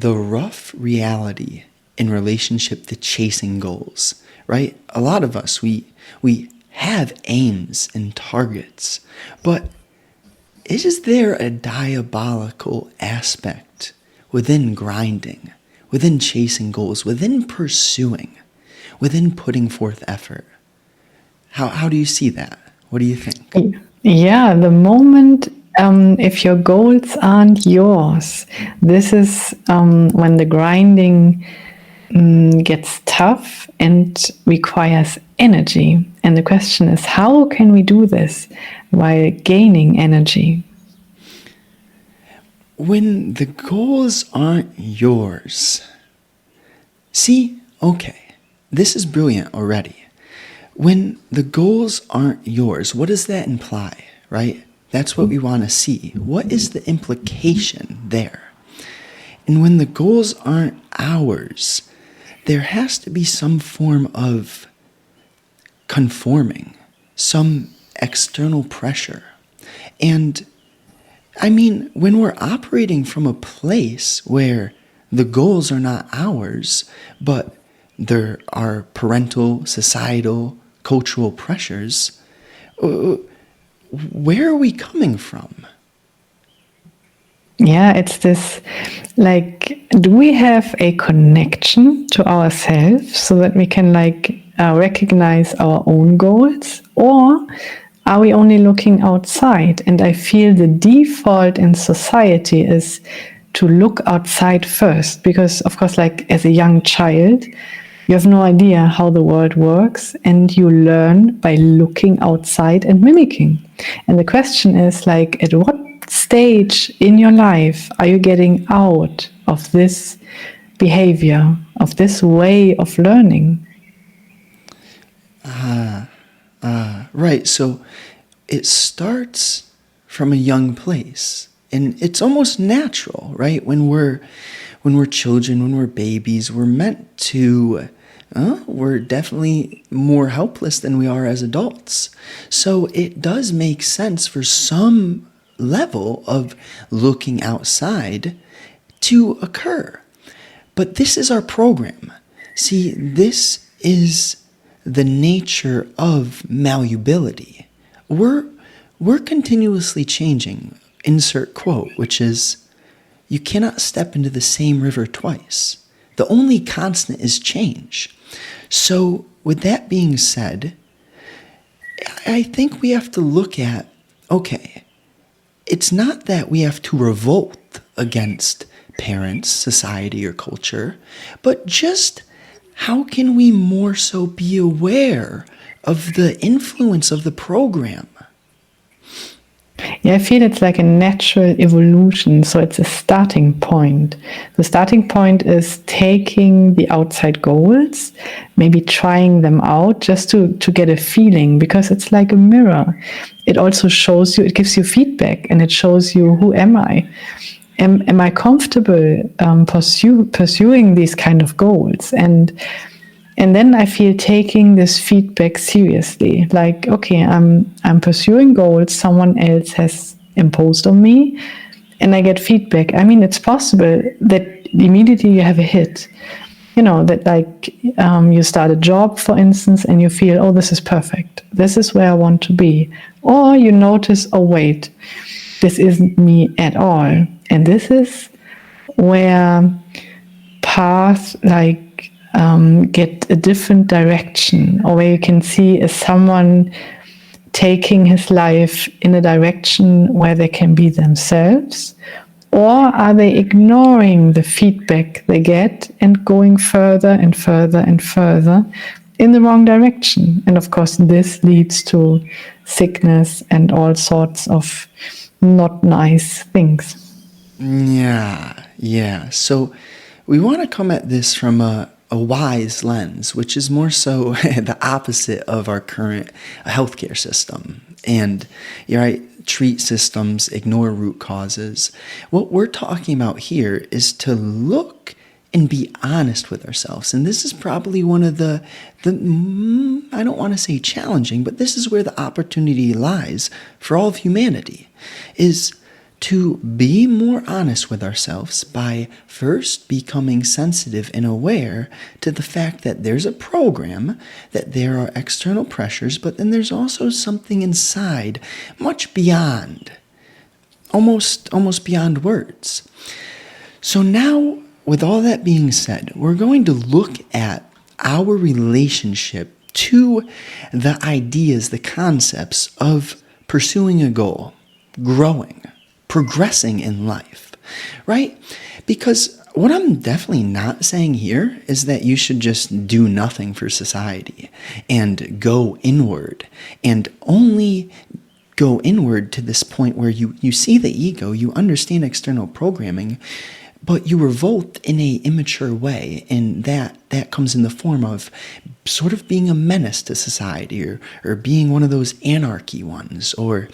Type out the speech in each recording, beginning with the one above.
the rough reality in relationship to chasing goals, right? A lot of us, we have aims and targets, but is there a diabolical aspect within grinding, within chasing goals, within pursuing, within putting forth effort? How do you see that? What do you think? Yeah, the moment if your goals aren't yours, this is when the grinding gets tough and requires energy. And the question is, how can we do this while gaining energy? When the goals aren't yours, see, okay, this is brilliant already. When the goals aren't yours, what does that imply, right? That's what we want to see. What is the implication there? And when the goals aren't ours, there has to be some form of conforming, some external pressure. And I mean, when we're operating from a place where the goals are not ours, but there are parental, societal, cultural pressures, where are we coming from? Yeah, it's this like, do we have a connection to ourselves so that we can recognize our own goals? Or are we only looking outside? And I feel the default in society is to look outside first, because of course, like as a young child, you have no idea how the world works, and you learn by looking outside and mimicking. And the question is like, at what stage in your life are you getting out of this behavior, of this way of learning? Right, so it starts from a young place, and it's almost natural, right? When we're children, when we're babies, we're meant to we're definitely more helpless than we are as adults. So it does make sense for some level of looking outside to occur. But this is our program. See, this is the nature of malleability. We're continuously changing. Insert quote, which is, you cannot step into the same river twice. The only constant is change. So with that being said, I think we have to look at, okay, it's not that we have to revolt against parents, society, or culture, but just how can we more so be aware of the influence of the program? Yeah, I feel it's like a natural evolution. So it's a starting point. The starting point is taking the outside goals, maybe trying them out just to get a feeling, because it's like a mirror. It also shows you, it gives you feedback, and it shows you, who am I? Am I comfortable pursuing these kind of goals? And then I feel taking this feedback seriously. Like, okay, I'm pursuing goals someone else has imposed on me, and I get feedback. I mean, it's possible that immediately you have a hit. You know, that like you start a job, for instance, and you feel, oh, this is perfect. This is where I want to be. Or you notice, oh, wait, this isn't me at all. And this is where paths get a different direction, or where you can see, is someone taking his life in a direction where they can be themselves, or are they ignoring the feedback they get and going further and further and further in the wrong direction? And of course, this leads to sickness and all sorts of not nice things. Yeah. So we want to come at this from a wise lens, which is more so the opposite of our current healthcare system. And you're right, treat systems, ignore root causes. What we're talking about here is to look and be honest with ourselves. And this is probably one of the I don't want to say challenging, but this is where the opportunity lies for all of humanity, is to be more honest with ourselves by first becoming sensitive and aware to the fact that there's a program, that there are external pressures, but then there's also something inside, much beyond, almost beyond words. So now, with all that being said, we're going to look at our relationship to the ideas, the concepts of pursuing a goal, growing, progressing in life, right? Because what I'm definitely not saying here is that you should just do nothing for society and go inward and only go inward to this point where you see the ego, you understand external programming, but you revolt in an immature way, and that comes in the form of sort of being a menace to society, or being one of those anarchy ones, or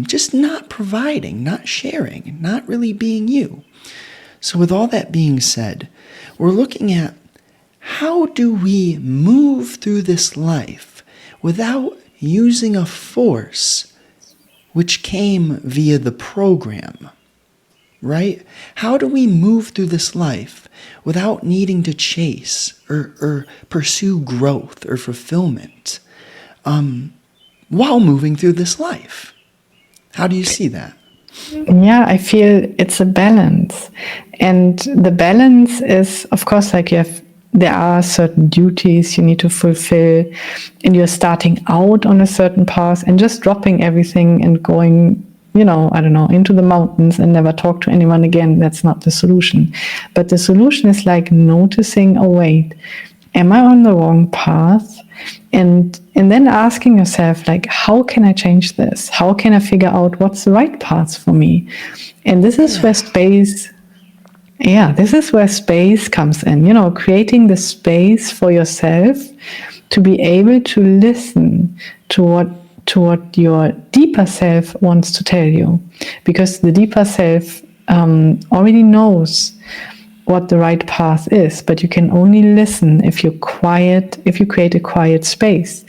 just not providing, not sharing, not really being you. So with all that being said, we're looking at how do we move through this life without using a force which came via the program, right? How do we move through this life without needing to chase or pursue growth or fulfillment while moving through this life? How do you see that? Yeah, I feel it's a balance. And the balance is, of course, like there are certain duties you need to fulfill, and you're starting out on a certain path and just dropping everything and going, into the mountains and never talk to anyone again. That's not the solution. But the solution is like noticing, oh wait, am I on the wrong path? And then asking yourself, like, how can I change this? How can I figure out what's the right path for me? And this is where space comes in, creating the space for yourself to be able to listen to what your deeper self wants to tell you, because the deeper self already knows what the right path is, but you can only listen if you create a quiet space.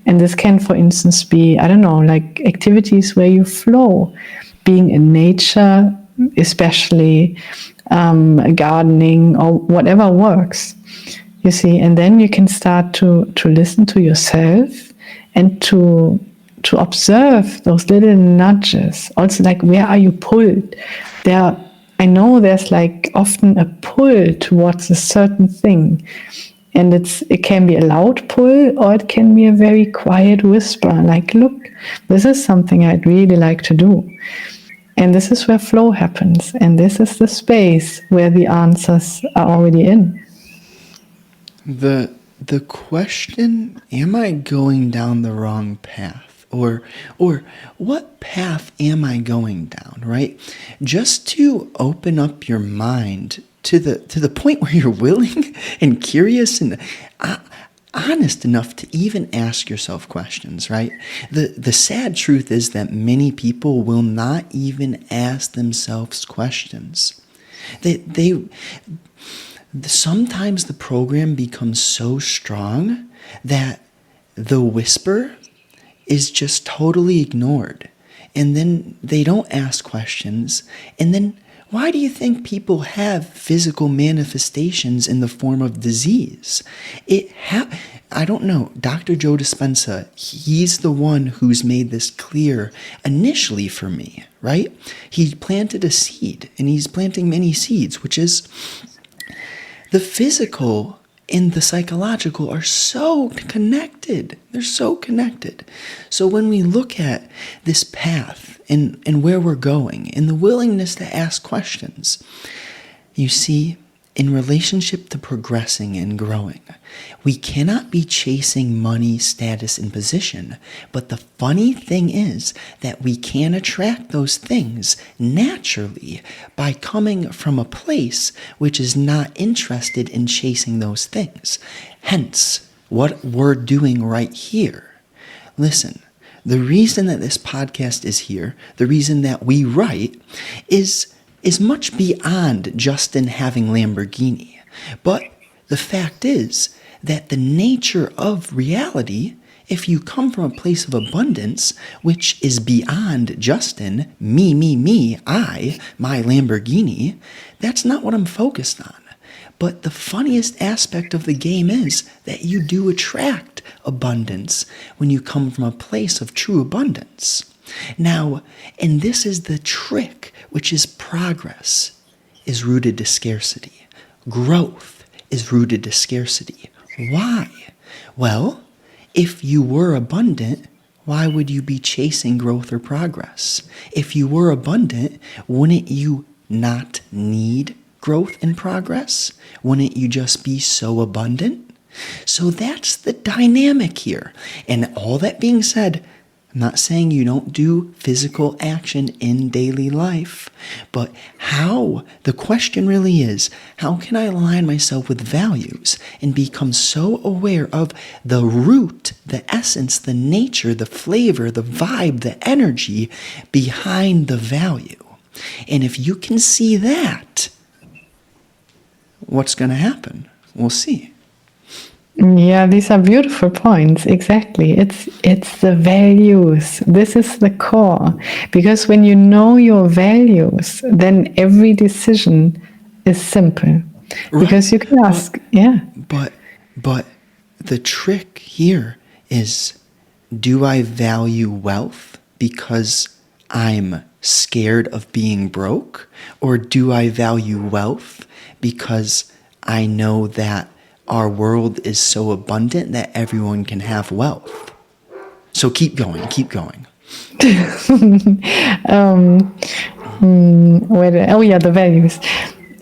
And this can, for instance, be, like activities where you flow, being in nature, especially gardening or whatever works, you see. And then you can start to listen to yourself and to observe those little nudges. Also, like, where are you pulled? I know there's like often a pull towards a certain thing, and it can be a loud pull, or it can be a very quiet whisper, like, look, this is something I'd really like to do. And this is where flow happens, and this is the space where the answers are already in. The question, am I going down the wrong path? Or what path am I going down, right? Just to open up your mind to the point where you're willing and curious and honest enough to even ask yourself questions, right? The sad truth is that many people will not even ask themselves questions. Sometimes the program becomes so strong that the whisper is just totally ignored. And then they don't ask questions. And then why do you think people have physical manifestations in the form of disease? I don't know. Dr. Joe Dispenza, he's the one who's made this clear initially for me, right? He planted a seed, and he's planting many seeds, which is the physical and the psychological are so connected. They're so connected. So when we look at this path and where we're going and the willingness to ask questions, you see, in relationship to progressing and growing, we cannot be chasing money, status, and position. But the funny thing is that we can attract those things naturally by coming from a place which is not interested in chasing those things. Hence, what we're doing right here. Listen, the reason that this podcast is here, the reason that we write, is much beyond Justin having Lamborghini. But the fact is that the nature of reality if you come from a place of abundance, which is beyond Justin, me, I, my Lamborghini, that's not what I'm focused on. But the funniest aspect of the game is that you do attract abundance when you come from a place of true abundance. Now, and this is the trick, which is progress is rooted to scarcity. Growth is rooted to scarcity. Why? Well, if you were abundant, why would you be chasing growth or progress? If you were abundant, wouldn't you not need growth and progress? Wouldn't you just be so abundant? So that's the dynamic here. And all that being said, I'm not saying you don't do physical action in daily life, but the question really is, how can I align myself with values and become so aware of the root, the essence, the nature, the flavor, the vibe, the energy behind the value? And if you can see that, what's going to happen? We'll see. Yeah, these are beautiful points. Exactly. It's the values. This is the core. Because when you know your values, then every decision is simple. Right. Because you can ask, But the trick here is, do I value wealth because I'm scared of being broke? Or do I value wealth because I know that our world is so abundant that everyone can have wealth? So keep going. The values.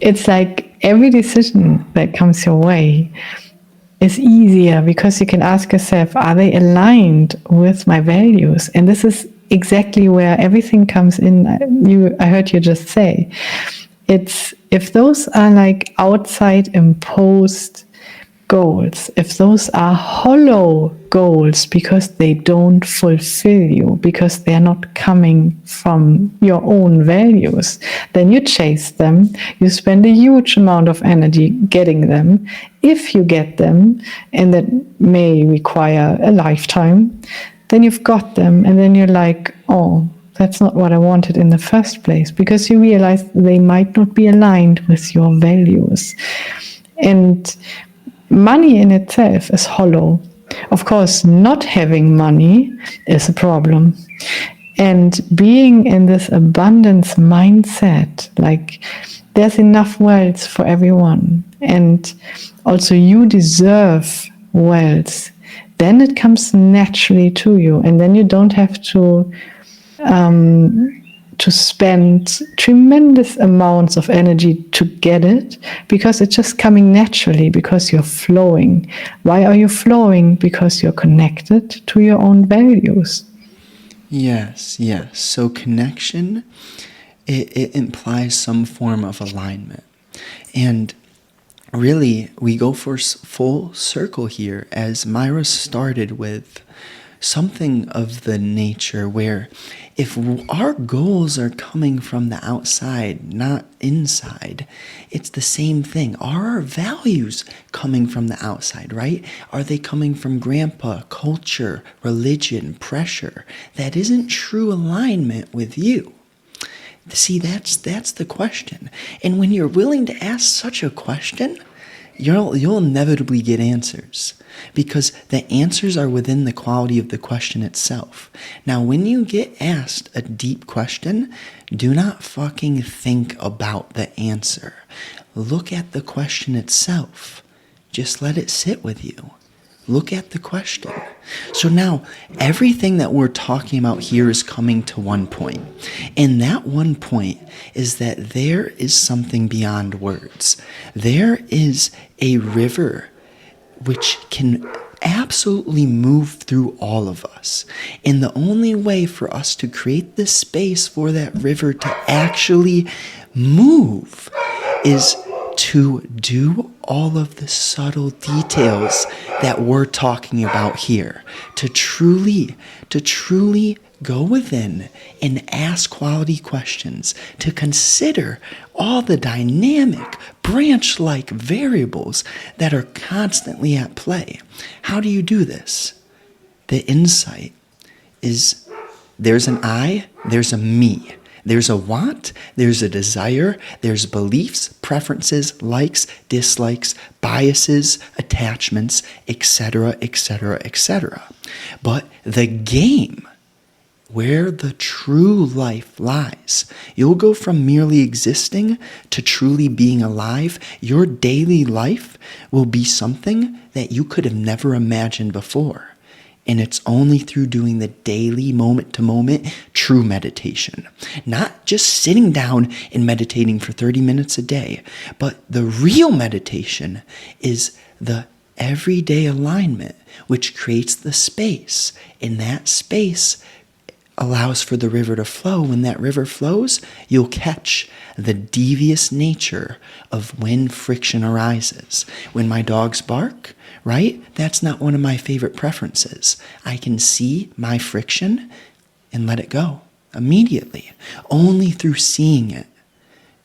It's like every decision that comes your way is easier because you can ask yourself, are they aligned with my values? And this is exactly where everything comes in. I heard you just say, it's if those are like outside imposed goals, if those are hollow goals because they don't fulfill you, because they're not coming from your own values, then you chase them, you spend a huge amount of energy getting them. If you get them, and that may require a lifetime, then you've got them, and then you're like, oh, that's not what I wanted in the first place, because you realize they might not be aligned with your values. And money in itself is hollow. Of course, not having money is a problem. And being in this abundance mindset, like there's enough wealth for everyone, and also you deserve wealth, then it comes naturally to you, and then you don't have to spend tremendous amounts of energy to get it, because it's just coming naturally, because you're flowing. Why are you flowing? Because you're connected to your own values. Yes. So connection, it implies some form of alignment. And really, we go for full circle here, as Myra started with something of the nature where if our goals are coming from the outside, not inside, it's the same thing. Are our values coming from the outside, right? Are they coming from grandpa, culture, religion, pressure? That isn't true alignment with you. See, that's the question. And when you're willing to ask such a question, you'll inevitably get answers, because the answers are within the quality of the question itself. Now, when you get asked a deep question, do not fucking think about the answer. Look at the question itself. Just let it sit with you. Look at the question. So now, everything that we're talking about here is coming to one point. And that one point is that there is something beyond words. There is a river which can absolutely move through all of us. And the only way for us to create the space for that river to actually move is to do all of the subtle details that we're talking about here, to truly go within and ask quality questions, to consider all the dynamic the insight is there's an I, there's a me. There's a want, there's a desire, there's beliefs, preferences, likes, dislikes, biases, attachments, etc., etc., etc. But the game, where the true life lies, you'll go from merely existing to truly being alive. Your daily life will be something that you could have never imagined before. And it's only through doing the daily moment-to-moment true meditation. Not just sitting down and meditating for 30 minutes a day, but the real meditation is the everyday alignment, which creates the space. And that space allows for the river to flow. When that river flows, you'll catch the devious nature of when friction arises. When my dogs bark, right? That's not one of my favorite preferences. I can see my friction and let it go immediately. Only through seeing it.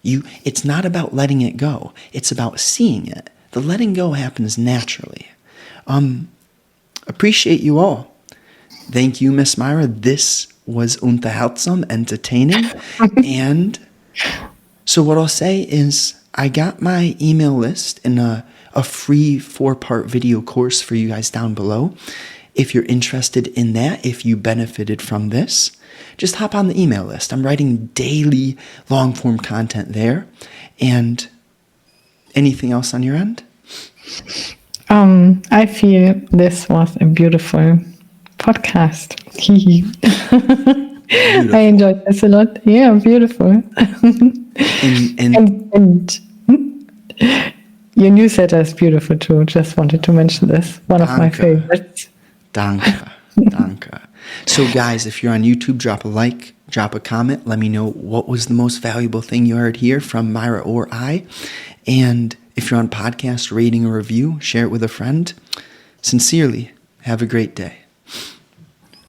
It's not about letting it go. It's about seeing it. The letting go happens naturally. Appreciate you all. Thank you, Miss Myra. This was unterhaltsam, entertaining. And so what I'll say is I got my email list in a free 4-part video course for you guys down below. If you're interested in that, if you benefited from this, just hop on the email list. I'm writing daily long-form content there. And anything else on your end? I feel this was a beautiful podcast. I enjoyed this a lot. Yeah, beautiful. and your newsletter is beautiful too. Just wanted to mention this. One of my favorites. Danke. So guys, if you're on YouTube, drop a like, drop a comment. Let me know what was the most valuable thing you heard here from Myra or I. And if you're on podcast, rating a review, share it with a friend. Sincerely, have a great day.